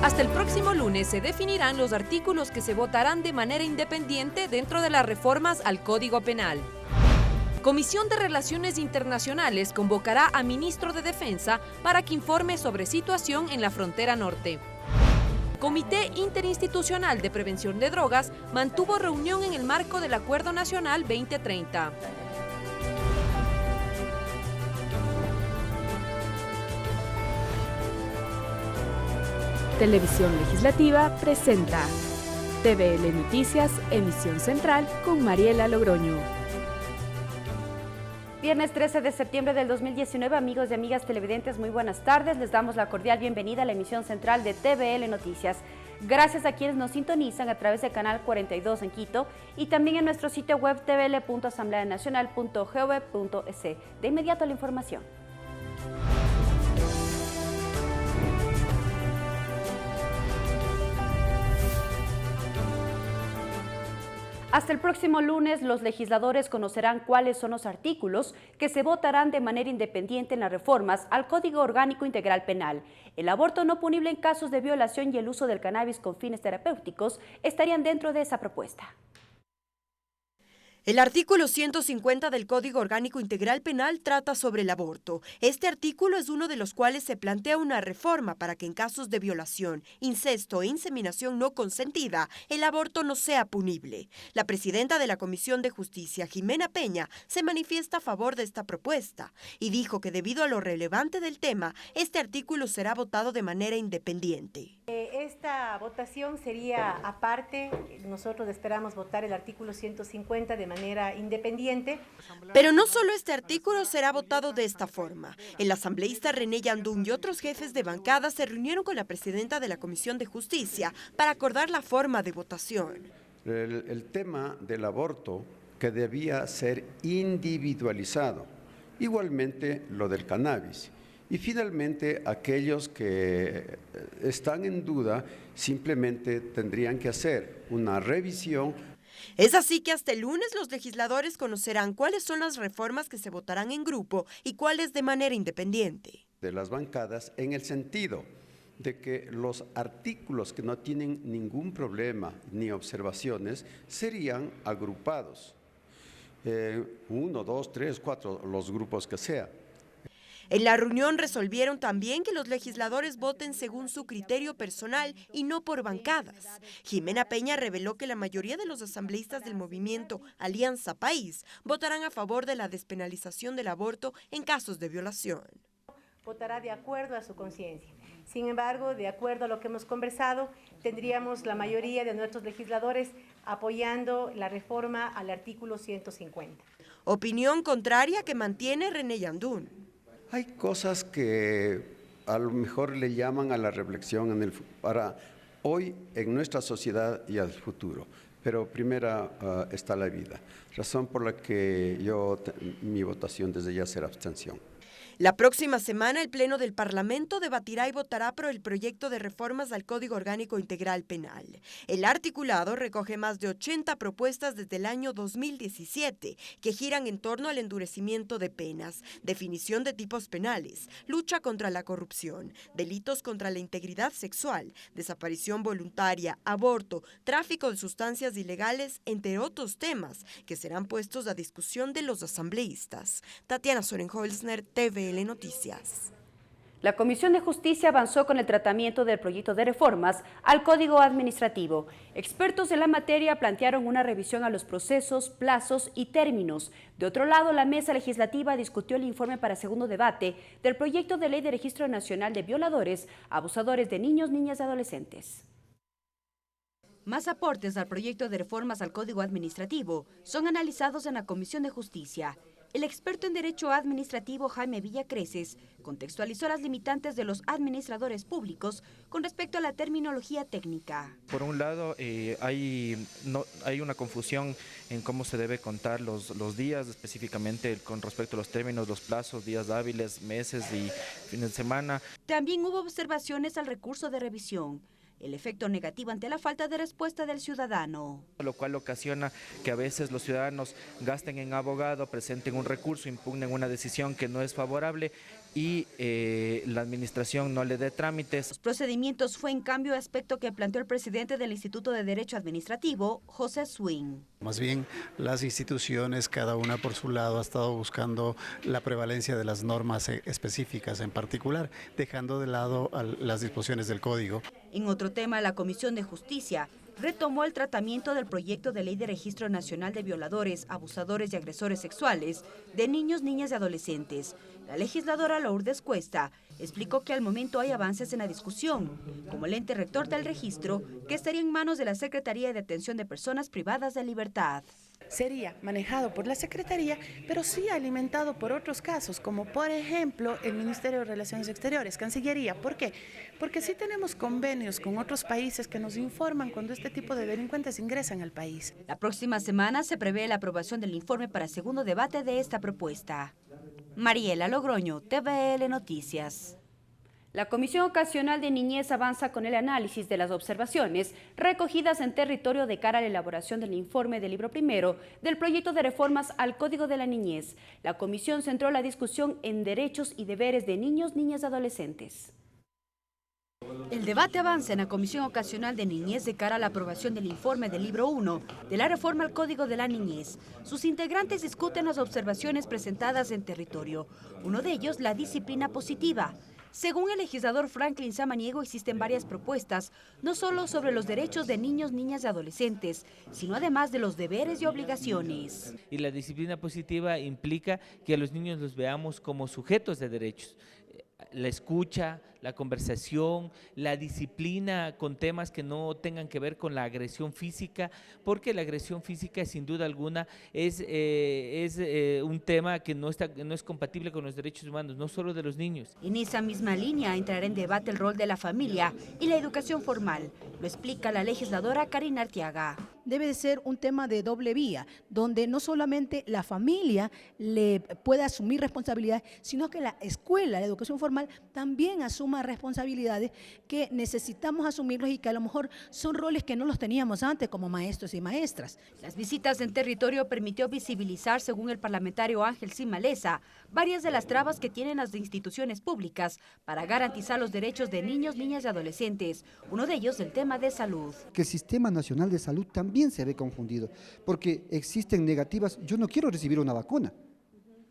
Hasta el próximo lunes se definirán los artículos que se votarán de manera independiente dentro de las reformas al Código Penal. Comisión de Relaciones Internacionales convocará a Ministro de Defensa para que informe sobre situación en la frontera norte. Comité Interinstitucional de Prevención de Drogas mantuvo reunión en el marco del Acuerdo Nacional 2030. Televisión Legislativa presenta TVL Noticias, emisión central con Mariela Logroño. Viernes 13 de septiembre del 2019, amigos y amigas televidentes, muy buenas tardes. Les damos la cordial bienvenida a la emisión central de TVL Noticias. Gracias a quienes nos sintonizan a través del canal 42 en Quito y también en nuestro sitio web tvl.asambleanacional.gov.es. De inmediato la información. Hasta el próximo lunes, los legisladores conocerán cuáles son los artículos que se votarán de manera independiente en las reformas al Código Orgánico Integral Penal. El aborto no punible en casos de violación y el uso del cannabis con fines terapéuticos estarían dentro de esa propuesta. El artículo 150 del Código Orgánico Integral Penal trata sobre el aborto. Este artículo es uno de los cuales se plantea una reforma para que en casos de violación, incesto e inseminación no consentida, el aborto no sea punible. La presidenta de la Comisión de Justicia, Jimena Peña, se manifiesta a favor de esta propuesta y dijo que debido a lo relevante del tema, este artículo será votado de manera independiente. Esta votación sería aparte, nosotros esperamos votar el artículo 150 de manera independiente. Pero no solo este artículo será votado de esta forma. El asambleísta René Yandún y otros jefes de bancada se reunieron con la presidenta de la Comisión de Justicia para acordar la forma de votación. El tema del aborto que debía ser individualizado, igualmente lo del cannabis. Y finalmente, aquellos que están en duda simplemente tendrían que hacer una revisión. Es así que hasta el lunes los legisladores conocerán cuáles son las reformas que se votarán en grupo y cuáles de manera independiente. De las bancadas, en el sentido de que los artículos que no tienen ningún problema ni observaciones serían agrupados. 1, 2, 3, 4, los grupos que sea. En la reunión resolvieron también que los legisladores voten según su criterio personal y no por bancadas. Jimena Peña reveló que la mayoría de los asambleístas del movimiento Alianza País votarán a favor de la despenalización del aborto en casos de violación. Votará de acuerdo a su conciencia. Sin embargo, de acuerdo a lo que hemos conversado, tendríamos la mayoría de nuestros legisladores apoyando la reforma al artículo 150. Opinión contraria que mantiene René Yandún. Hay cosas que a lo mejor le llaman a la reflexión para hoy en nuestra sociedad y al futuro, pero primera está la vida, razón por la que mi votación desde ya será abstención. La próxima semana el Pleno del Parlamento debatirá y votará por el proyecto de reformas al Código Orgánico Integral Penal. El articulado recoge más de 80 propuestas desde el año 2017 que giran en torno al endurecimiento de penas, definición de tipos penales, lucha contra la corrupción, delitos contra la integridad sexual, desaparición voluntaria, aborto, tráfico de sustancias ilegales, entre otros temas que serán puestos a discusión de los asambleístas. Tatiana Sorenholzner, TVL Noticias. La Comisión de Justicia avanzó con el tratamiento del proyecto de reformas al Código Administrativo. Expertos en la materia plantearon una revisión a los procesos, plazos y términos. De otro lado, la Mesa Legislativa discutió el informe para segundo debate del proyecto de ley de Registro Nacional de Violadores, Abusadores de Niños, Niñas y Adolescentes. Más aportes al proyecto de reformas al Código Administrativo son analizados en la Comisión de Justicia. El experto en Derecho Administrativo Jaime Villacreces contextualizó las limitantes de los administradores públicos con respecto a la terminología técnica. Por un lado, hay una confusión en cómo se debe contar los días, específicamente con respecto a los términos, los plazos, días hábiles, meses y fines de semana. También hubo observaciones al recurso de revisión. El efecto negativo ante la falta de respuesta del ciudadano. Lo cual ocasiona que a veces los ciudadanos gasten en abogado, presenten un recurso, impugnen una decisión que no es favorable y la administración no le dé trámites. Los procedimientos fue en cambio aspecto que planteó el presidente del Instituto de Derecho Administrativo, José Swing. Más bien, las instituciones, cada una por su lado, ha estado buscando la prevalencia de las normas específicas en particular, dejando de lado las disposiciones del Código. En otro tema, la Comisión de Justicia retomó el tratamiento del proyecto de ley de Registro Nacional de Violadores, Abusadores y Agresores Sexuales de niños, niñas y adolescentes. La legisladora Lourdes Cuesta explicó que al momento hay avances en la discusión, como el ente rector del registro, que estaría en manos de la Secretaría de Atención de Personas Privadas de Libertad. Sería manejado por la Secretaría, pero sí alimentado por otros casos, como por ejemplo el Ministerio de Relaciones Exteriores, Cancillería. ¿Por qué? Porque sí tenemos convenios con otros países que nos informan cuando este tipo de delincuentes ingresan al país. La próxima semana se prevé la aprobación del informe para segundo debate de esta propuesta. Mariela Logroño, TVL Noticias. La Comisión Ocasional de Niñez avanza con el análisis de las observaciones recogidas en territorio de cara a la elaboración del informe del libro primero del proyecto de reformas al Código de la Niñez. La comisión centró la discusión en derechos y deberes de niños, niñas y adolescentes. El debate avanza en la Comisión Ocasional de Niñez de cara a la aprobación del informe del libro 1 de la reforma al Código de la Niñez. Sus integrantes discuten las observaciones presentadas en territorio. Uno de ellos, la disciplina positiva. Según el legislador Franklin Samaniego, existen varias propuestas, no solo sobre los derechos de niños, niñas y adolescentes, sino además de los deberes y obligaciones. Y la disciplina positiva implica que a los niños los veamos como sujetos de derechos. La escucha, la conversación, la disciplina con temas que no tengan que ver con la agresión física, porque la agresión física sin duda alguna es un tema que no es compatible con los derechos humanos, no solo de los niños. En esa misma línea entrará en debate el rol de la familia y la educación formal, lo explica la legisladora Karina Arteaga. Debe de ser un tema de doble vía, donde no solamente la familia le pueda asumir responsabilidades, sino que la escuela, la educación formal, también asuma responsabilidades que necesitamos asumirlos y que a lo mejor son roles que no los teníamos antes como maestros y maestras. Las visitas en territorio permitió visibilizar, según el parlamentario Ángel Simalesa, varias de las trabas que tienen las instituciones públicas para garantizar los derechos de niños, niñas y adolescentes. Uno de ellos, el tema de salud. Que el Sistema Nacional de Salud también se ve confundido, porque existen negativas. Yo no quiero recibir una vacuna.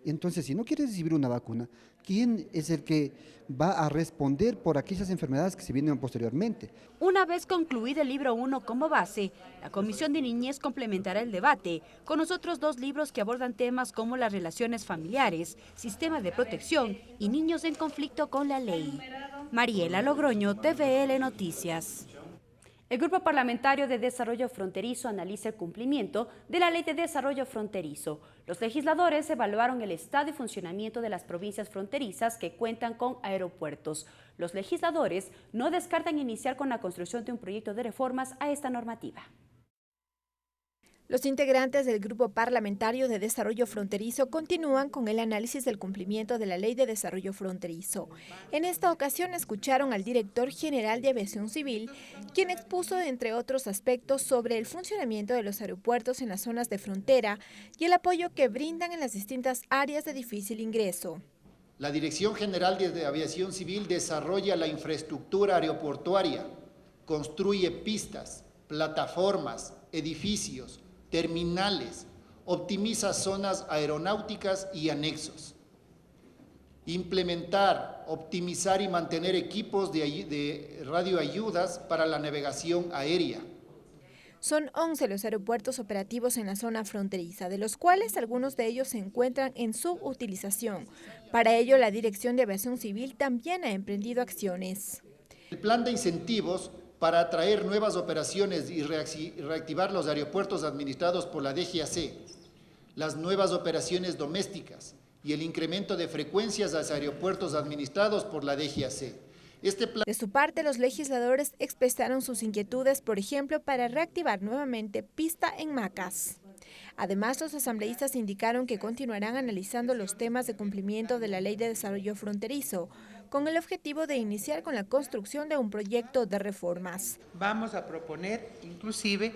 Entonces, si no quieres recibir una vacuna, ¿quién es el que va a responder por aquellas enfermedades que se vienen posteriormente? Una vez concluido el libro 1 como base, la Comisión de Niñez complementará el debate con los otros dos libros que abordan temas como las relaciones familiares, sistema de protección y niños en conflicto con la ley. Mariela Logroño, TVL Noticias. El Grupo Parlamentario de Desarrollo Fronterizo analiza el cumplimiento de la Ley de Desarrollo Fronterizo. Los legisladores evaluaron el estado y funcionamiento de las provincias fronterizas que cuentan con aeropuertos. Los legisladores no descartan iniciar con la construcción de un proyecto de reformas a esta normativa. Los integrantes del Grupo Parlamentario de Desarrollo Fronterizo continúan con el análisis del cumplimiento de la Ley de Desarrollo Fronterizo. En esta ocasión escucharon al director general de Aviación Civil, quien expuso, entre otros aspectos, sobre el funcionamiento de los aeropuertos en las zonas de frontera y el apoyo que brindan en las distintas áreas de difícil ingreso. La Dirección General de Aviación Civil desarrolla la infraestructura aeroportuaria, construye pistas, plataformas, edificios, terminales, optimiza zonas aeronáuticas y anexos. Implementar, optimizar y mantener equipos de radioayudas para la navegación aérea. Son 11 los aeropuertos operativos en la zona fronteriza, de los cuales algunos de ellos se encuentran en subutilización. Para ello, la Dirección de Aviación Civil también ha emprendido acciones. El plan de incentivos para atraer nuevas operaciones y reactivar los aeropuertos administrados por la DGAC, las nuevas operaciones domésticas y el incremento de frecuencias a los aeropuertos administrados por la DGAC. De su parte, los legisladores expresaron sus inquietudes, por ejemplo, para reactivar nuevamente pista en Macas. Además, los asambleístas indicaron que continuarán analizando los temas de cumplimiento de la Ley de Desarrollo Fronterizo, con el objetivo de iniciar con la construcción de un proyecto de reformas. Vamos a proponer inclusive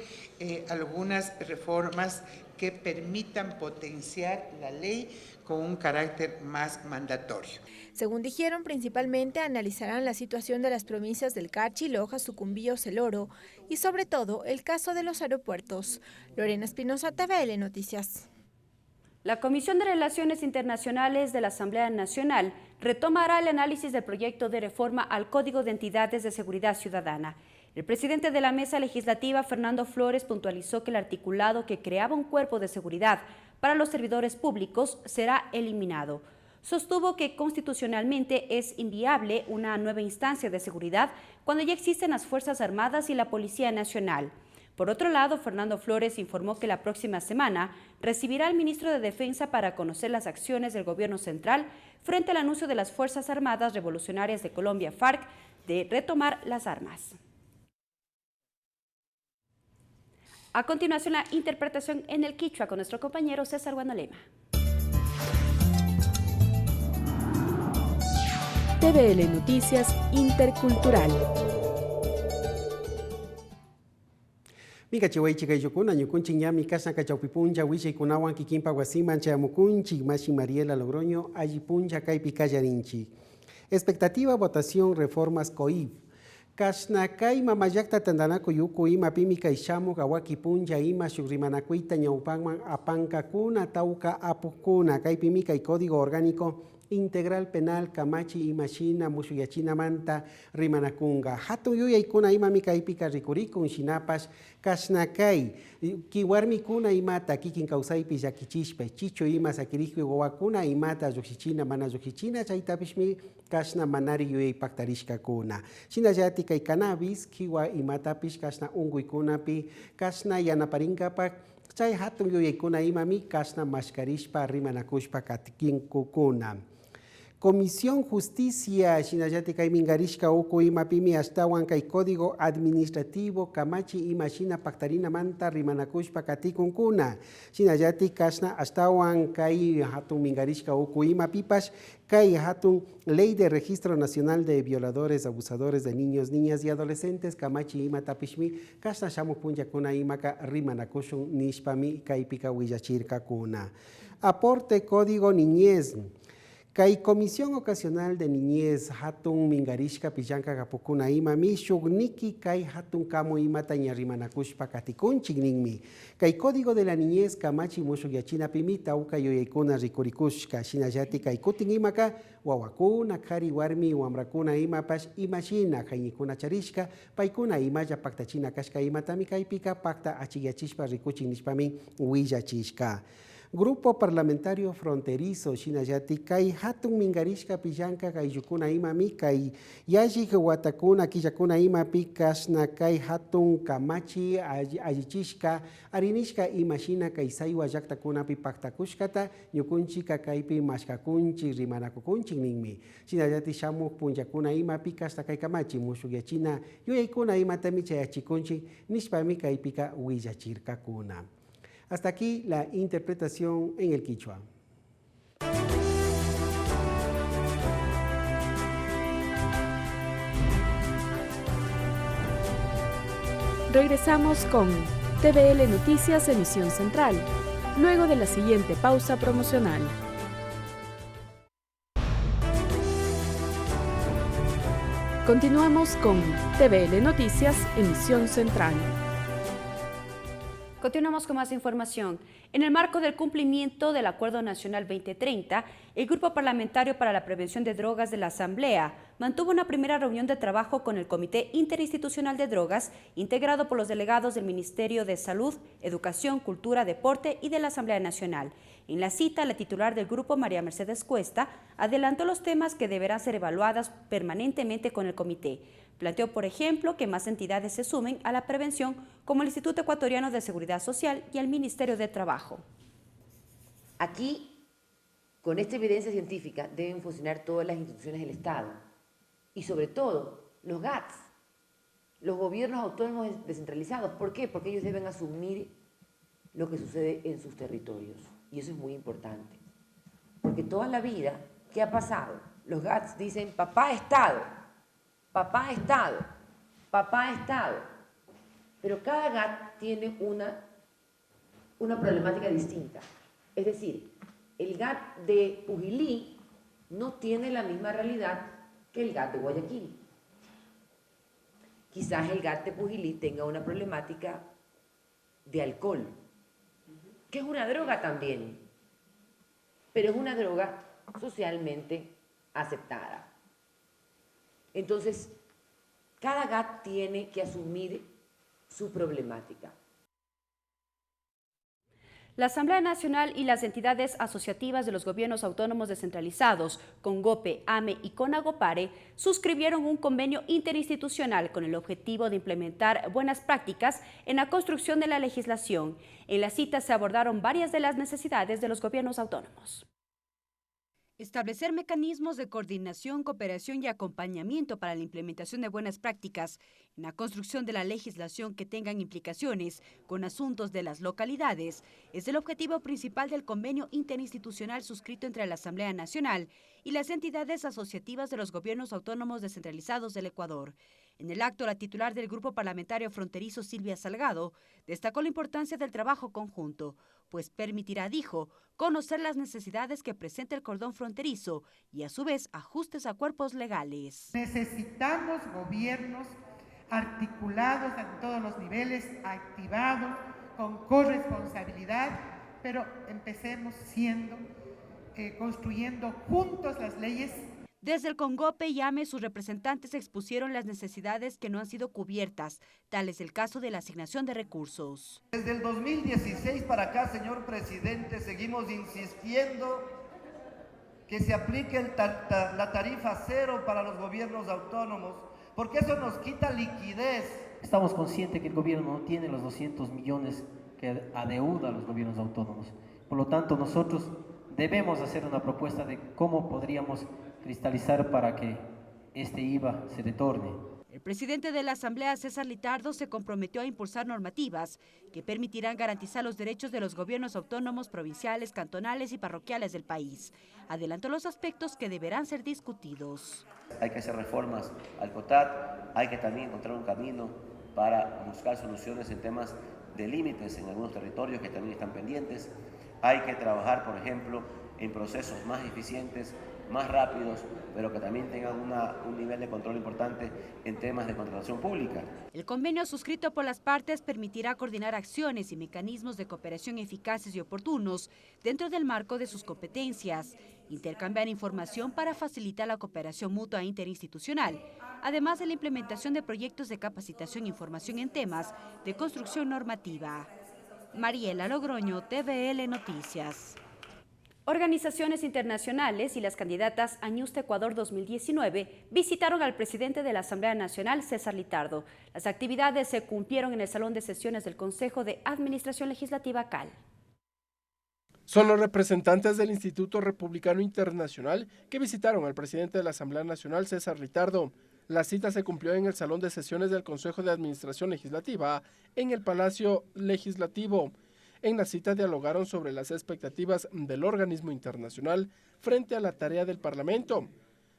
algunas reformas que permitan potenciar la ley con un carácter más mandatorio. Según dijeron, principalmente analizarán la situación de las provincias del Carchi, Loja, Sucumbíos, Celoro y sobre todo el caso de los aeropuertos. Lorena Espinosa, TVL Noticias. La Comisión de Relaciones Internacionales de la Asamblea Nacional retomará el análisis del proyecto de reforma al Código de Entidades de Seguridad Ciudadana. El presidente de la Mesa Legislativa, Fernando Flores, puntualizó que el articulado que creaba un cuerpo de seguridad para los servidores públicos será eliminado. Sostuvo que constitucionalmente es inviable una nueva instancia de seguridad cuando ya existen las Fuerzas Armadas y la Policía Nacional. Por otro lado, Fernando Flores informó que la próxima semana recibirá al ministro de Defensa para conocer las acciones del gobierno central frente al anuncio de las Fuerzas Armadas Revolucionarias de Colombia, FARC, de retomar las armas. A continuación, la interpretación en el quichua con nuestro compañero César Guanolema. TVL Noticias Intercultural. Mika chiwai chikai yukuna ñukunchik ñami kashnaka chawpipuncha wishaykunawan kikinpa wasiman chayamukunchik Mashi Mariela Logroño allipuncha kaypi kallarinchik. Expectativa votación reformas COIP. Kashnakay mamayakta tandanaku yuku ima pimi kay shamuk awakipuncha ima shukrimanakuyta ñawpanman apankakuna tawka apukuna kaypi mi kay código orgánico integral penal kamachi imashina mushuyachina manta rimanakunga hatun yuyaykuna imami kaypika rikurikun shinapash kashnakay kiwarmikuna imata kikin kawsaypi llakichishpa chicho ima sakirikpi wawakuna imata llukshichina mana llukshichina chaytapishmi kashna manari yuyaypaktarishkakuna shinallati kay cannabis kiwa imatapish kashna unkuykunapi kashna yanaparinkapak chay hatun yuyaykuna imami kashna mashkarishpa rimanakushpa katikinkukuna. Comisión Justicia, Shinayati kay mingarishka uku imapimi astawan kay Código Administrativo kamachi imashina paktarina manta rimanakushpa katikunkuna. Shinayati kashna astawan kay hatun mingarishka uku imapipash kay hatun Ley de Registro Nacional de Violadores, Abusadores de Niños, Niñas y Adolescentes kamachi imatapishmi kashna shamuk punjakuna imaka rimanakushun nishpami kaypika willachirkakuna. Aporte Código Niñez. Kay Comisión Ocasional de Niñez hatun mingarishka pillanka kapukuna imami shugniki kay hatun kamo imata ñarrimanakushpa katikunchik ninmi. Kay Código de la Niñez kamachi mushuyachina pimita uka yoyaykuna rikurikushka shinallati kay kutin imaka wawakuna kari warmi wamrakuna imapash imashina kaynikuna charishka paykuna imalla paktachina kashka imatami kaypika pakta achiyachishpa rikuchin nishpami willachishka. Grupo Parlamentario Fronterizo Shinayati kay hatun mingarishka pillanka kay yukuna imami kay yajik watakuna killakuna imapi kashna kay hatun kamachi allichishka arinishka imashina kay saywa llaktakunapi paktakushkata ñukunchika kaypi mashkakunchik rimanakukunchik ninmi. Shinayati shamuk punllakuna imapi kashna kay kamachi mushukyachina yuyaykuna imatami chayachikunchik nishpami kaypika willachirkakuna. Hasta aquí la interpretación en el quichua. Regresamos con TVL Noticias Emisión Central, luego de la siguiente pausa promocional. Continuamos con TVL Noticias Emisión Central. Continuamos con más información. En el marco del cumplimiento del Acuerdo Nacional 2030, el Grupo Parlamentario para la Prevención de Drogas de la Asamblea mantuvo una primera reunión de trabajo con el Comité Interinstitucional de Drogas, integrado por los delegados del Ministerio de Salud, Educación, Cultura, Deporte y de la Asamblea Nacional. En la cita, la titular del grupo, María Mercedes Cuesta, adelantó los temas que deberán ser evaluados permanentemente con el comité. Planteó, por ejemplo, que más entidades se sumen a la prevención, como el Instituto Ecuatoriano de Seguridad Social y el Ministerio de Trabajo. Aquí, con esta evidencia científica, deben funcionar todas las instituciones del Estado y, sobre todo, los GATS, los gobiernos autónomos descentralizados. ¿Por qué? Porque ellos deben asumir lo que sucede en sus territorios. Y eso es muy importante. Porque toda la vida, ¿qué ha pasado? Los GATS dicen papá Estado, papá Estado, papá Estado. Pero cada GAT tiene una problemática distinta. Es decir, el GAT de Pujilí no tiene la misma realidad que el GAT de Guayaquil. Quizás el GAT de Pujilí tenga una problemática de alcohol, que es una droga también, pero es una droga socialmente aceptada. Entonces, cada GAT tiene que asumir su problemática. La Asamblea Nacional y las entidades asociativas de los gobiernos autónomos descentralizados, CONGOPE, AME y CONAGOPARE, suscribieron un convenio interinstitucional con el objetivo de implementar buenas prácticas en la construcción de la legislación. En la cita se abordaron varias de las necesidades de los gobiernos autónomos. Establecer mecanismos de coordinación, cooperación y acompañamiento para la implementación de buenas prácticas en la construcción de la legislación que tengan implicaciones con asuntos de las localidades es el objetivo principal del convenio interinstitucional suscrito entre la Asamblea Nacional y las entidades asociativas de los gobiernos autónomos descentralizados del Ecuador. En el acto, la titular del Grupo Parlamentario Fronterizo, Silvia Salgado, destacó la importancia del trabajo conjunto, pues permitirá, dijo, conocer las necesidades que presenta el cordón fronterizo y, a su vez, ajustes a cuerpos legales. Necesitamos gobiernos articulados en todos los niveles, activados, con corresponsabilidad, pero empecemos construyendo juntos las leyes. Desde el CONGOPE y AME, sus representantes expusieron las necesidades que no han sido cubiertas, tal es el caso de la asignación de recursos. Desde el 2016 para acá, señor presidente, seguimos insistiendo que se aplique la tarifa cero para los gobiernos autónomos, porque eso nos quita liquidez. Estamos conscientes que el gobierno no tiene los 200 millones que adeuda a los gobiernos autónomos. Por lo tanto, nosotros debemos hacer una propuesta de cómo podríamos cristalizar para que este IVA se retorne. El presidente de la Asamblea, César Litardo, se comprometió a impulsar normativas que permitirán garantizar los derechos de los gobiernos autónomos, provinciales, cantonales y parroquiales del país. Adelantó los aspectos que deberán ser discutidos. Hay que hacer reformas al COTAD, hay que también encontrar un camino para buscar soluciones en temas de límites en algunos territorios que también están pendientes. Hay que trabajar, por ejemplo, en procesos más eficientes, más rápidos, pero que también tengan un nivel de control importante en temas de contratación pública. El convenio suscrito por las partes permitirá coordinar acciones y mecanismos de cooperación eficaces y oportunos dentro del marco de sus competencias, intercambiar información para facilitar la cooperación mutua e interinstitucional, además de la implementación de proyectos de capacitación e información en temas de construcción normativa. Mariela Logroño, TVL Noticias. Organizaciones internacionales y las candidatas a Ñusta Ecuador 2019 visitaron al presidente de la Asamblea Nacional, César Litardo. Las actividades se cumplieron en el Salón de Sesiones del Consejo de Administración Legislativa CAL. Son los representantes del Instituto Republicano Internacional que visitaron al presidente de la Asamblea Nacional, César Litardo. La cita se cumplió en el Salón de Sesiones del Consejo de Administración Legislativa, en el Palacio Legislativo. En la cita dialogaron sobre las expectativas del organismo internacional frente a la tarea del Parlamento.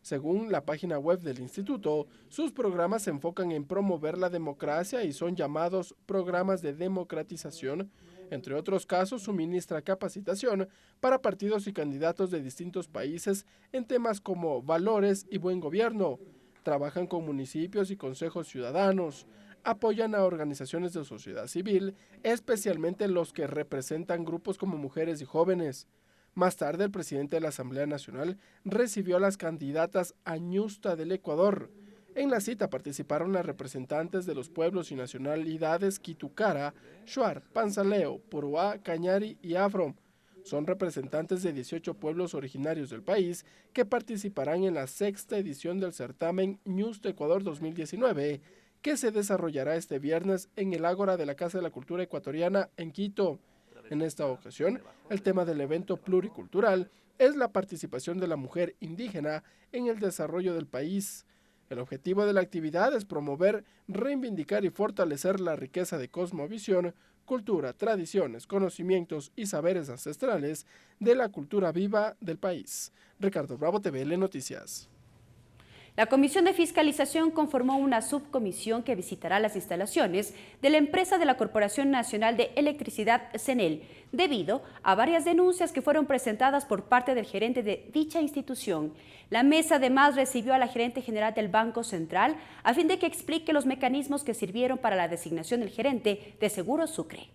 Según la página web del instituto, sus programas se enfocan en promover la democracia y son llamados programas de democratización. Entre otros casos, suministra capacitación para partidos y candidatos de distintos países en temas como valores y buen gobierno. Trabajan con municipios y consejos ciudadanos. Apoyan a organizaciones de sociedad civil, especialmente los que representan grupos como mujeres y jóvenes. Más tarde, el presidente de la Asamblea Nacional recibió a las candidatas a Ñusta del Ecuador. En la cita participaron las representantes de los pueblos y nacionalidades Quitucara, Shuar, Panzaleo, Puruá, Cañari y Afro. Son representantes de 18 pueblos originarios del país que participarán en la sexta edición del certamen Ñusta Ecuador 2019, que se desarrollará este viernes en el Ágora de la Casa de la Cultura Ecuatoriana en Quito. En esta ocasión, el tema del evento pluricultural es la participación de la mujer indígena en el desarrollo del país. El objetivo de la actividad es promover, reivindicar y fortalecer la riqueza de cosmovisión, cultura, tradiciones, conocimientos y saberes ancestrales de la cultura viva del país. Ricardo Bravo, TVL Noticias. La Comisión de Fiscalización conformó una subcomisión que visitará las instalaciones de la empresa de la Corporación Nacional de Electricidad, CNEL, debido a varias denuncias que fueron presentadas por parte del gerente de dicha institución. La mesa además recibió a la gerente general del Banco Central a fin de que explique los mecanismos que sirvieron para la designación del gerente de Seguros Sucre.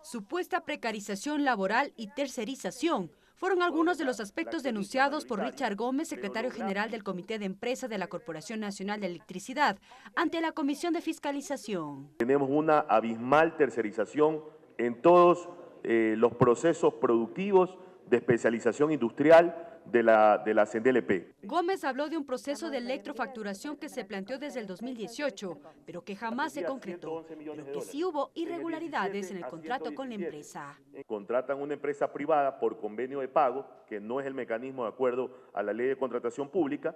Supuesta precarización laboral y tercerización fueron algunos de los aspectos denunciados por Richard Gómez, secretario general del Comité de Empresa de la Corporación Nacional de Electricidad, ante la Comisión de Fiscalización. Tenemos una abismal tercerización en todos los procesos productivos de especialización industrial de la CNDLP. Gómez habló de un proceso de electrofacturación que se planteó desde el 2018, pero que jamás se concretó, pero que sí hubo irregularidades en el contrato con la empresa. Contratan una empresa privada por convenio de pago, que no es el mecanismo de acuerdo a la ley de contratación pública,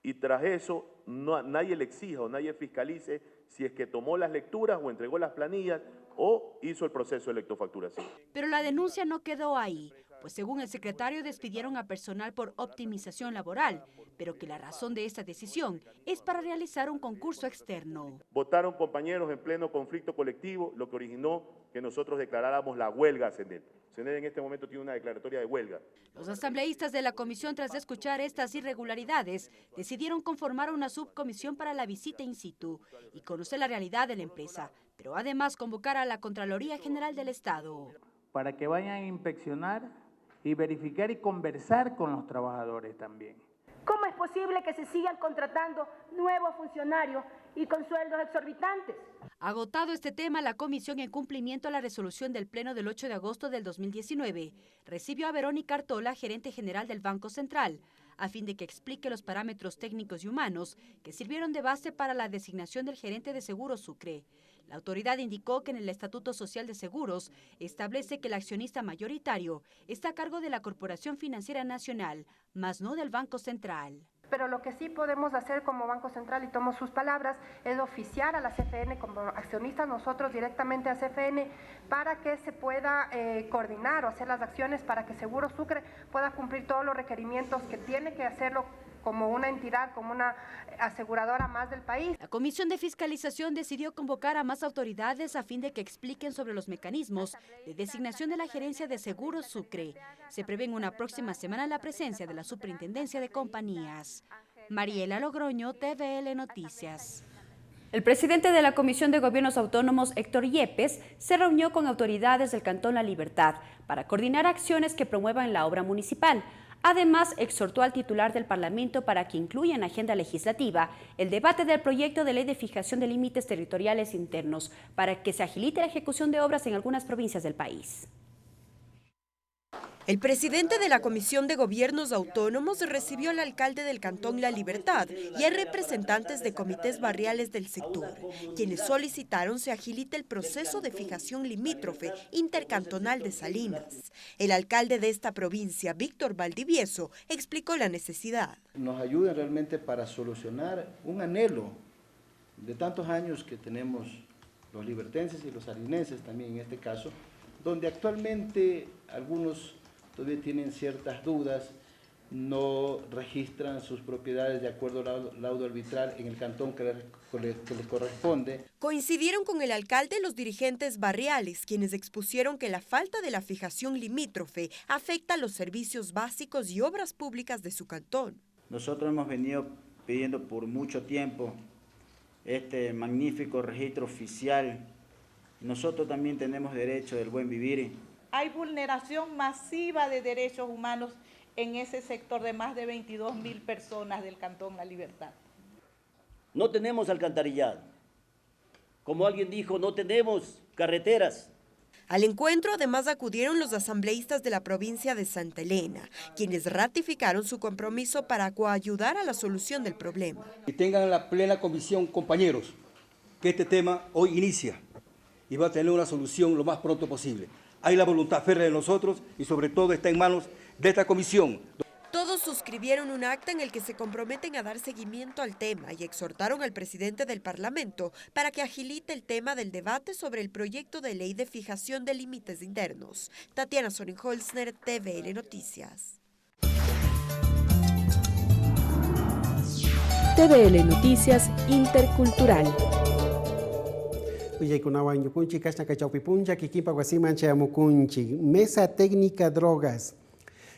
y tras eso nadie le exija o nadie fiscalice si es que tomó las lecturas o entregó las planillas o hizo el proceso de electrofacturación. Pero la denuncia no quedó ahí, pues según el secretario despidieron a personal por optimización laboral, pero que la razón de esta decisión es para realizar un concurso externo. Votaron compañeros en pleno conflicto colectivo, lo que originó que nosotros declaráramos la huelga a CNEL. CNEL en este momento tiene una declaratoria de huelga. Los asambleístas de la comisión, tras escuchar estas irregularidades, decidieron conformar una subcomisión para la visita in situ y conocer la realidad de la empresa, pero además convocar a la Contraloría General del Estado. Para que vayan a inspeccionar y verificar y conversar con los trabajadores también. ¿Cómo es posible que se sigan contratando nuevos funcionarios y con sueldos exorbitantes? Agotado este tema, la comisión, en cumplimiento a la resolución del Pleno del 8 de agosto del 2019, recibió a Verónica Artola, gerente general del Banco Central, a fin de que explique los parámetros técnicos y humanos que sirvieron de base para la designación del gerente de Seguros Sucre. La autoridad indicó que en el Estatuto Social de Seguros establece que el accionista mayoritario está a cargo de la Corporación Financiera Nacional, más no del Banco Central. Pero lo que sí podemos hacer como Banco Central, y tomo sus palabras, es oficiar a la CFN como accionistas nosotros directamente a CFN para que se pueda coordinar o hacer las acciones para que Seguros Sucre pueda cumplir todos los requerimientos que tiene que hacerlo como una entidad, como una aseguradora más del país. La Comisión de Fiscalización decidió convocar a más autoridades a fin de que expliquen sobre los mecanismos de designación de la gerencia de Seguros Sucre. Se prevé en una próxima semana la presencia de la Superintendencia de Compañías. Mariela Logroño, TVL Noticias. El presidente de la Comisión de Gobiernos Autónomos, Héctor Yepes, se reunió con autoridades del Cantón La Libertad para coordinar acciones que promuevan la obra municipal. Además, exhortó al titular del Parlamento para que incluya en la agenda legislativa el debate del proyecto de ley de fijación de límites territoriales internos para que se agilite la ejecución de obras en algunas provincias del país. El presidente de la Comisión de Gobiernos Autónomos recibió al alcalde del Cantón La Libertad y a representantes de comités barriales del sector, quienes solicitaron se agilite el proceso de fijación limítrofe intercantonal de Salinas. El alcalde de esta provincia, Víctor Valdivieso, explicó la necesidad. Nos ayuden realmente para solucionar un anhelo de tantos años que tenemos los libertenses y los salinenses también en este caso, donde actualmente algunos todavía tienen ciertas dudas, no registran sus propiedades de acuerdo al laudo arbitral en el cantón que les corresponde. Coincidieron con el alcalde los dirigentes barriales, quienes expusieron que la falta de la fijación limítrofe afecta los servicios básicos y obras públicas de su cantón. Nosotros hemos venido pidiendo por mucho tiempo este magnífico registro oficial. Nosotros también tenemos derecho del buen vivir. Hay vulneración masiva de derechos humanos en ese sector de más de 22.000 personas del Cantón La Libertad. No tenemos alcantarillado. Como alguien dijo, no tenemos carreteras. Al encuentro además acudieron los asambleístas de la provincia de Santa Elena, quienes ratificaron su compromiso para coayudar a la solución del problema. Y tengan la plena convicción, compañeros, que este tema hoy inicia y va a tener una solución lo más pronto posible. Hay la voluntad férrea de nosotros y sobre todo está en manos de esta comisión. Todos suscribieron un acta en el que se comprometen a dar seguimiento al tema y exhortaron al presidente del Parlamento para que agilite el tema del debate sobre el proyecto de ley de fijación de límites internos. Tatiana Sorenholzner, TVL Noticias. TVL Noticias Intercultural. Mesa técnica drogas.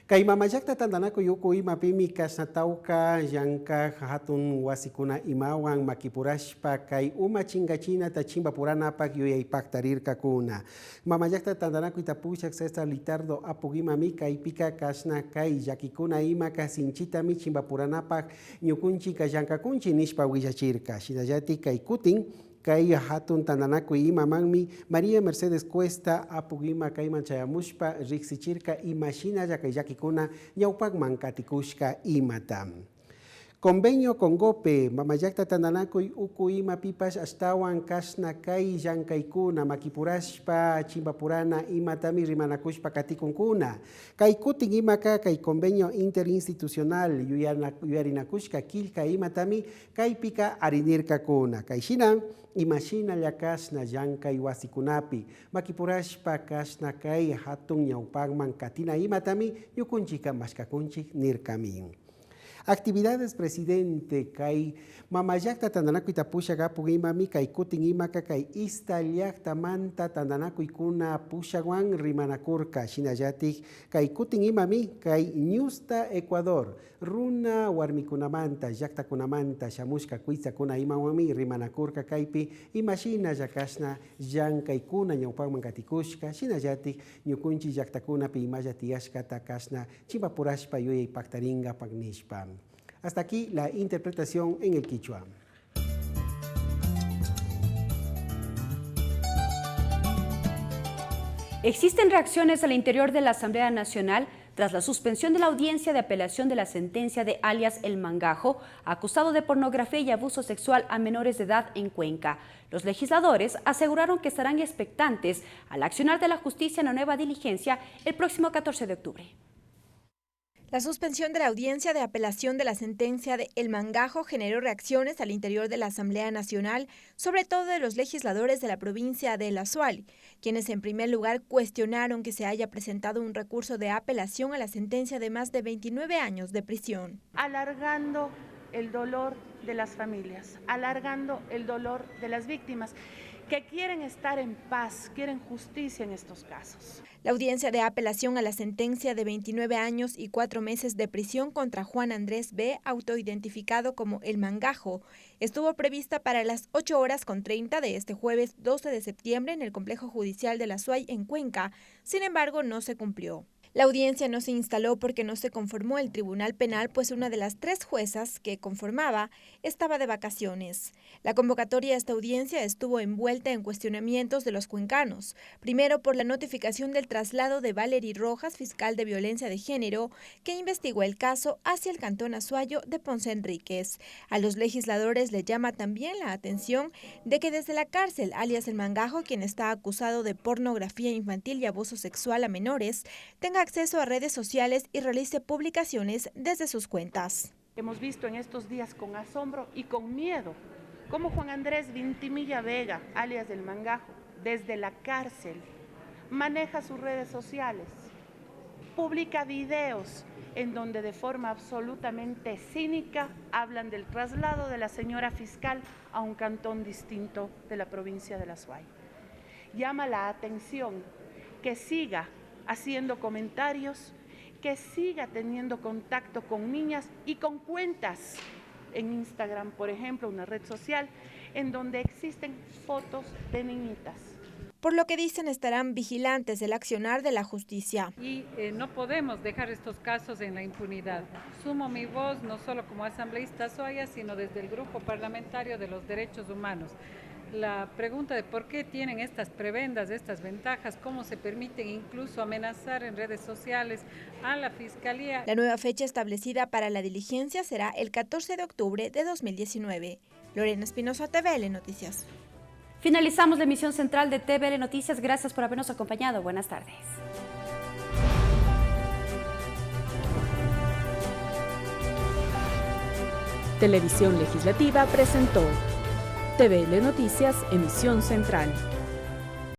Kay mamajakta tandanaku yuku ima pimi kasnatauka yanka hatun wasikuna imawan makipurashpa kay uma chingachina tachimba purana pak yuyaypak tarirka kuna. Mamajakta tandanaku itapushak César Litardo apugima mi kay pika kasna kay yakikuna ima kasinchita mi chimba purana pak nyukunchi kayanka kunchi nishpa wishachirka. Shinayati kay kutin kay hatun tandanaku ima mangmi María Mercedes Cuesta apugima kay manchayamushpa rixichirka imashina yakayakikuna ñawpak mankatikushka imatam. Convenio con GOPE, mamayakta tandanakuy uku ima pipas astawan kasna kay llankaykuna makipurashpa chimbapurana imatami rimanakushpa katikunkuna. Kay kutin imaka kay convenio interinstitucional yuyarinakushka kilka imatami kay pika arinirkakuna. Kay shina imashina llakasna llankay wasikunapi makipurashpa kasna kay hatun ñawpakman katina imatami yukunchika mashkakunchik nirkamin. Actividades presidente kay mamayakta tandanakuy tapushaga pugimami kay kutin imaka kay istallakta manta tandanakuy kuna pushawan rimanakurka shinayatik kay kutin imami kay Ñusta Ecuador runa warmikunamanta llaktakunamanta shamushka kuisakuna imawami rimanakurka kaypi imashina llakashna llankaykuna ñawpakman katikushka shinayatik ñukunchi llaktakunapi imalla tiyashkata kashna chimbapurashpa yuyaypaktaringa paknishpa. Hasta aquí la interpretación en el quichua. Existen reacciones al interior de la Asamblea Nacional tras la suspensión de la audiencia de apelación de la sentencia de alias El Mangajo, acusado de pornografía y abuso sexual a menores de edad en Cuenca. Los legisladores aseguraron que estarán expectantes al accionar de la justicia en la nueva diligencia el próximo 14 de octubre. La suspensión de la audiencia de apelación de la sentencia de El Mangajo generó reacciones al interior de la Asamblea Nacional, sobre todo de los legisladores de la provincia de El Azuay, quienes en primer lugar cuestionaron que se haya presentado un recurso de apelación a la sentencia de más de 29 años de prisión. Alargando el dolor de las familias, alargando el dolor de las víctimas, que quieren estar en paz, quieren justicia en estos casos. La audiencia de apelación a la sentencia de 29 años y 4 meses de prisión contra Juan Andrés B., autoidentificado como El Mangajo, estuvo prevista para las 8:30 de este jueves 12 de septiembre en el Complejo Judicial de El Azuay en Cuenca. Sin embargo, no se cumplió. La audiencia no se instaló porque no se conformó el Tribunal Penal, pues una de las 3 juezas que conformaba estaba de vacaciones. La convocatoria a esta audiencia estuvo envuelta en cuestionamientos de los cuencanos. Primero, por la notificación del traslado de Valery Rojas, fiscal de violencia de género, que investigó el caso hacia el Cantón Azuayo de Ponce Enríquez. A los legisladores le llama también la atención de que desde la cárcel, alias El Mangajo, quien está acusado de pornografía infantil y abuso sexual a menores, tenga acceso a redes sociales y realice publicaciones desde sus cuentas. Hemos visto en estos días con asombro y con miedo cómo Juan Andrés Vintimilla Vega, alias El Mangajo, desde la cárcel, maneja sus redes sociales, publica videos en donde de forma absolutamente cínica hablan del traslado de la señora fiscal a un cantón distinto de la provincia de El Azuay. Llama la atención que siga haciendo comentarios, que siga teniendo contacto con niñas y con cuentas en Instagram, por ejemplo, una red social en donde existen fotos de niñitas. Por lo que dicen estarán vigilantes del accionar de la justicia. Y no podemos dejar estos casos en la impunidad. Sumo mi voz no solo como asambleísta Azuaya, sino desde el Grupo Parlamentario de los Derechos Humanos. La pregunta de por qué tienen estas prebendas, estas ventajas, cómo se permiten incluso amenazar en redes sociales a la Fiscalía. La nueva fecha establecida para la diligencia será el 14 de octubre de 2019. Lorena Espinosa, TVL Noticias. Finalizamos la emisión central de TVL Noticias. Gracias por habernos acompañado. Buenas tardes. Televisión Legislativa presentó TVL Noticias, emisión central.